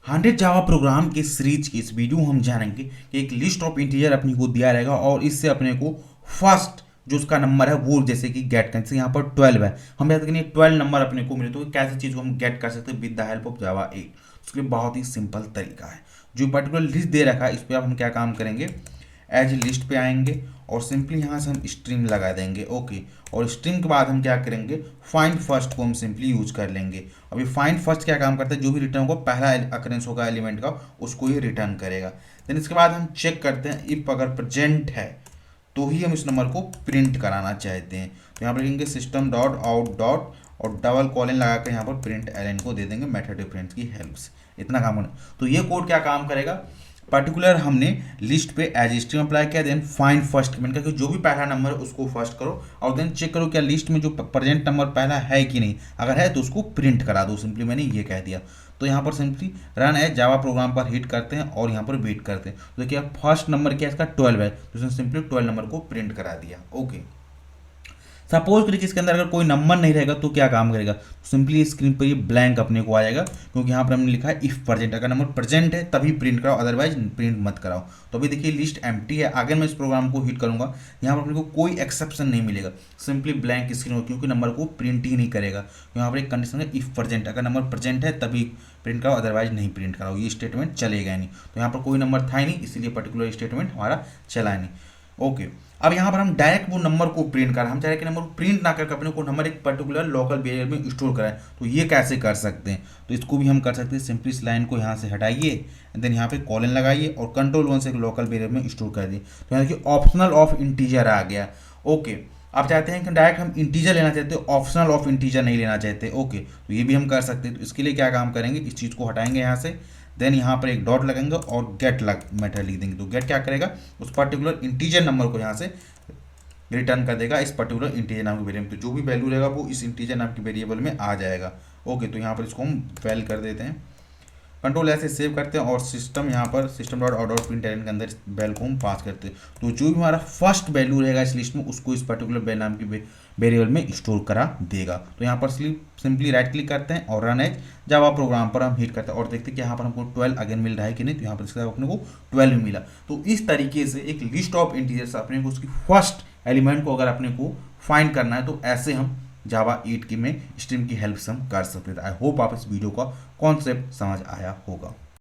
100 Java program के series की इस वीडियो में हम जानेंगे कि एक लिस्ट ऑफ इंटीजर अपने को दिया रहेगा और इससे अपने को फर्स्ट जो उसका नंबर है वो जैसे कि गेट करें। जैसे यहाँ पर 12 है, हम याद करेंगे 12 नंबर अपने को मिले तो कैसे चीज़ को हम गेट कर सकते हैं with the help of Java 8। उसके लिए बहुत ही सिंपल तरीका है। जो पर्टिकुलर लिस्ट दे रखा है इस पर अब हम क्या काम करेंगे, एज लिस्ट पे आएंगे और सिंपली यहाँ से हम स्ट्रीम लगा देंगे। ओके, और स्ट्रीम के बाद हम क्या करेंगे, फाइंड फर्स्ट को हम सिंपली यूज कर लेंगे। अभी फाइंड फर्स्ट क्या काम करता है, जो भी रिटर्न को पहला अकरेंस होगा एलिमेंट का उसको ही रिटर्न करेगा। देन इसके बाद हम चेक करते हैं इफ अगर प्रेजेंट है तो ही हम इस नंबर को प्रिंट कराना चाहते हैं। तो यहाँ पर लिखेंगे सिस्टम डॉट आउट डॉट और डबल कॉलन लगाकर यहाँ पर प्रिंट एलन को दे देंगे मेथड डिफरेंस की हेल्प से। इतना काम होना। तो ये कोड क्या काम करेगा, पर्टिकुलर हमने लिस्ट पे एज स्ट्रीम अप्लाई किया, देन फाइंड फर्स्ट कमेंट करके जो भी पहला नंबर है उसको फर्स्ट करो और देन चेक करो क्या लिस्ट में जो प्रेजेंट नंबर पहला है कि नहीं। अगर है तो उसको प्रिंट करा दो। सिंपली मैंने ये कह दिया। तो यहाँ पर simply run as Java program पर हिट करते हैं और यहाँ पर वेट करते हैं। तो देखिए फर्स्ट नंबर क्या इसका 12 है, तो उसने सिंपली 12 नंबर को प्रिंट करा दिया। ओके, सपोज करिए कि इसके अंदर अगर कोई नंबर नहीं रहेगा तो क्या काम करेगा, तो सिंपली स्क्रीन पर ये ब्लैंक अपने को आ जाएगा, क्योंकि यहाँ पर हमने लिखा है इफ प्रेजेंट, अगर नंबर प्रेजेंट है तभी प्रिंट कराओ अदरवाइज प्रिंट मत कराओ। तो अभी देखिए लिस्ट एम्प्टी है। अगर मैं इस प्रोग्राम को हिट करूंगा यहाँ पर अपने को कोई एक्सेप्शन नहीं मिलेगा, सिंपली ब्लैंक स्क्रीन होगी क्योंकि नंबर को प्रिंट ही नहीं करेगा। यहाँ पर एक कंडीशन है इफ प्रेजेंट, अगर नंबर प्रेजेंट है तभी प्रिंट कराओ अदरवाइज नहीं प्रिंट कराओ। ये स्टेटमेंट चलेगा नहीं, तो यहाँ पर कोई नंबर था ही नहीं इसीलिए पर्टिकुलर स्टेटमेंट हमारा चला नहीं। ओके, अब यहाँ पर हम डायरेक्ट वो नंबर को प्रिंट कर, हम चाहे कि नंबर को प्रिंट ना करके अपने को नंबर एक पर्टिकुलर लोकल वेरिएबल में स्टोर कराएं। तो ये कैसे कर सकते हैं, तो इसको भी हम कर सकते हैं। सिंपली इस लाइन को यहाँ से हटाइए, देन यहाँ पे कॉलन लगाइए और कंट्रोल 1 से एक लोकल वेरिएबल में स्टोर कर दिए। तो यहाँ देखिए ऑप्शनल ऑफ इंटीजर आ गया। ओके, आप चाहते हैं कि डायरेक्ट हम इंटीजर लेना चाहते हैं, ऑप्शनल ऑफ इंटीजर नहीं लेना चाहते। ओके, तो ये भी हम कर सकते हैं। तो इसके लिए क्या काम करेंगे, इस चीज़ को हटाएंगे यहाँ से, देन यहाँ पर एक डॉट लगेंगे और गेट मेथड लिख देंगे। तो गेट क्या करेगा, उस पर्टिकुलर इंटीजर नंबर को यहाँ से रिटर्न कर देगा इस पर्टिकुलर इंटीजर नाम के वेरिएबल। तो जो भी वैल्यू रहेगा वो इस इंटीजर नाम के वेरिएबल में आ जाएगा। ओके, तो यहाँ पर इसको हम वैल कर देते हैं, कंट्रोल ऐसे सेव करते हैं और सिस्टम यहाँ पर system dot out dot print के अंदर वैल को हम पास करते हैं। तो जो भी हमारा फर्स्ट वैल्यू रहेगा इस लिस्ट में उसको इस पर्टिकुलर वैल नाम की वेरिएबल में स्टोर करा देगा। तो यहाँ पर सिंपली राइट क्लिक करते हैं और रन एज जावा प्रोग्राम पर हम हिट करते हैं और देखते हैं कि यहाँ पर हमको 12 अगेन मिल रहा है कि नहीं। तो यहाँ पर इसके अपने को 12 मिला। तो इस तरीके से एक लिस्ट ऑफ इंटीजर्स अपने को उसकी फर्स्ट एलिमेंट को अगर अपने को फाइंड करना है तो ऐसे हम जावा 8 की में स्ट्रीम की हेल्प से हम कर सकते थे। आई होप आप इस वीडियो का कॉन्सेप्ट समझ आया होगा।